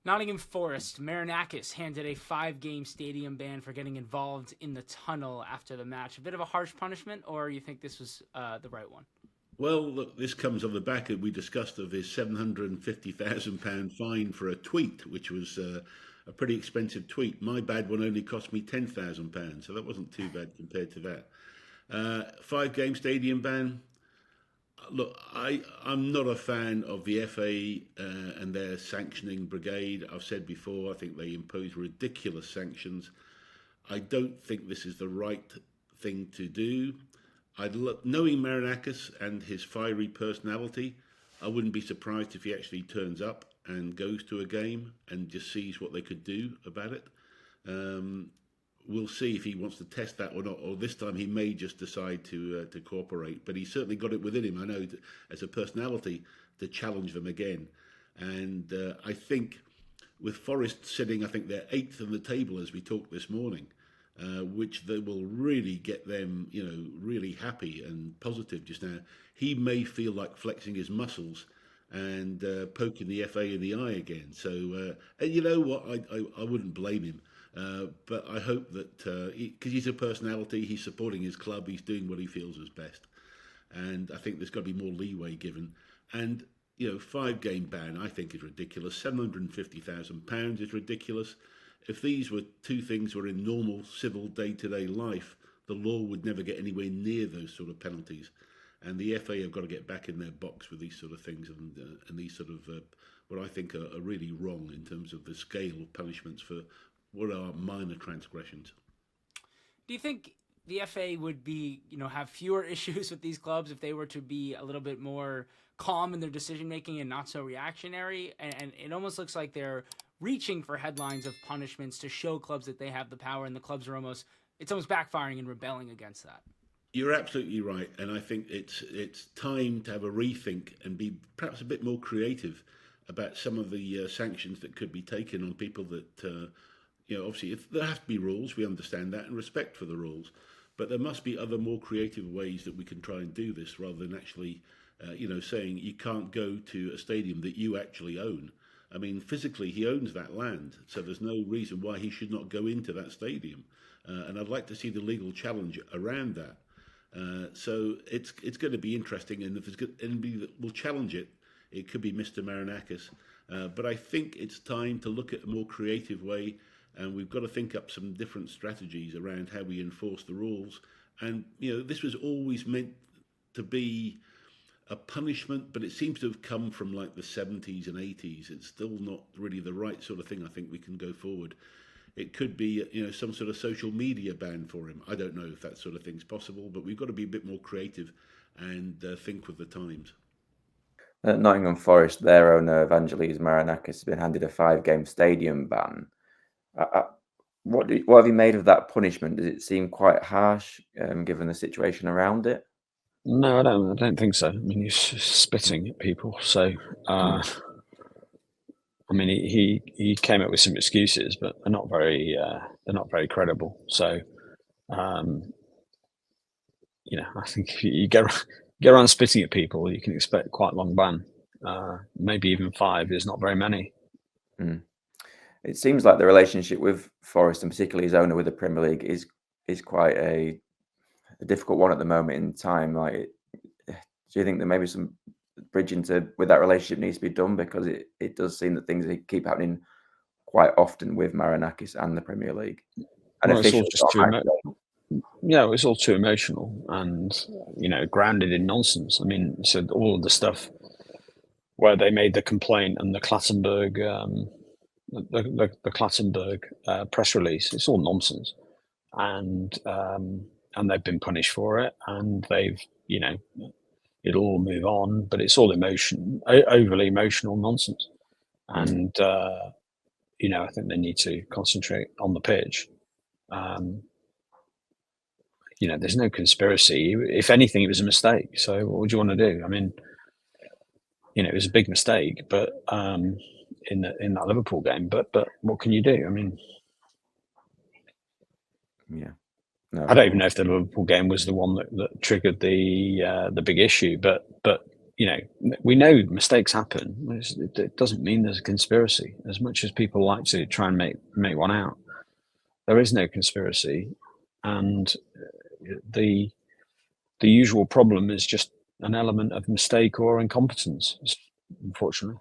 Nottingham Forest, Marinakis handed a 5-game stadium ban for getting involved in the tunnel after the match. A bit of a harsh punishment, or you think this was the right one? Well, look, this comes on the back of we discussed of his £750,000 fine for a tweet, which was a pretty expensive tweet. My bad one only cost me £10,000, so that wasn't too bad compared to that. 5 game stadium ban. Look, I'm not a fan of the FA and their sanctioning brigade. I've said before, I think they impose ridiculous sanctions. I don't think this is the right thing to do. Knowing Marinakis and his fiery personality, I wouldn't be surprised if he actually turns up and goes to a game and just sees what they could do about it. Um, we'll see if he wants to test that or not. Or this time he may just decide to cooperate. But he's certainly got it within him. I know as a personality to challenge them again. And I think with Forest sitting, I think they're eighth in the table as we talked this morning, which they will really get them, really happy and positive just now. He may feel like flexing his muscles and poking the FA in the eye again. So, and you know what? I wouldn't blame him. But I hope that, because he's a personality, he's supporting his club, he's doing what he feels is best. And I think there's got to be more leeway given. And, 5 game ban, I think is ridiculous. £750,000 is ridiculous. If these were two things were in normal civil day-to-day life, the law would never get anywhere near those sort of penalties. And the FA have got to get back in their box with these sort of things and these sort of what I think are really wrong in terms of the scale of punishments for what are minor transgressions. Do you think the FA would be, have fewer issues with these clubs if they were to be a little bit more calm in their decision making and not so reactionary? And it almost looks like they're reaching for headlines of punishments to show clubs that they have the power, and the clubs are almost backfiring and rebelling against that. You're absolutely right, and I think it's time to have a rethink and be perhaps a bit more creative about some of the sanctions that could be taken on people that obviously, if there have to be rules, we understand that and respect for the rules. But there must be other more creative ways that we can try and do this rather than actually, saying you can't go to a stadium that you actually own. I mean, physically, he owns that land, so there's no reason why he should not go into that stadium. And I'd like to see the legal challenge around that. So it's going to be interesting, and if there's anybody that will challenge it, it could be Mr. Marinakis. But I think it's time to look at a more creative way. And we've got to think up some different strategies around how we enforce the rules. And, this was always meant to be a punishment, but it seems to have come from like the 70s and 80s. It's still not really the right sort of thing. I think we can go forward. It could be, some sort of social media ban for him. I don't know if that sort of thing's possible, but we've got to be a bit more creative and think with the times. At Nottingham Forest, their owner, Evangelos Marinakis, has been handed a 5-game stadium ban. What have you made of that punishment? Does it seem quite harsh, given the situation around it? No, I don't think so. I mean, he's spitting at people. So, I mean, he came up with some excuses, but they're not very credible. So, I think if you go around spitting at people, you can expect quite a long ban. Maybe even 5 is not very many. It seems like the relationship with Forest, and particularly his owner with the Premier League, is quite a difficult one at the moment in time. Like, do you think that maybe some bridging with that relationship needs to be done, because it does seem that things keep happening quite often with Marinakis and the Premier League? And it's all just it's all too emotional and grounded in nonsense. I mean, so all of the stuff where they made the complaint and the Clattenburg. The Clattenburg press release, it's all nonsense, and they've been punished for it, and they've it'll all move on, but it's all overly emotional nonsense, and I think they need to concentrate on the pitch. There's no conspiracy. If anything, it was a mistake. So what would you want to do? I mean, it was a big mistake, but in that Liverpool game, but what can you do? I mean, I don't even know if the Liverpool game was the one that triggered the big issue, but you know, we know mistakes happen. It doesn't mean there's a conspiracy. As much as people like to try and make one out, there is no conspiracy, and the usual problem is just an element of mistake or incompetence, unfortunately.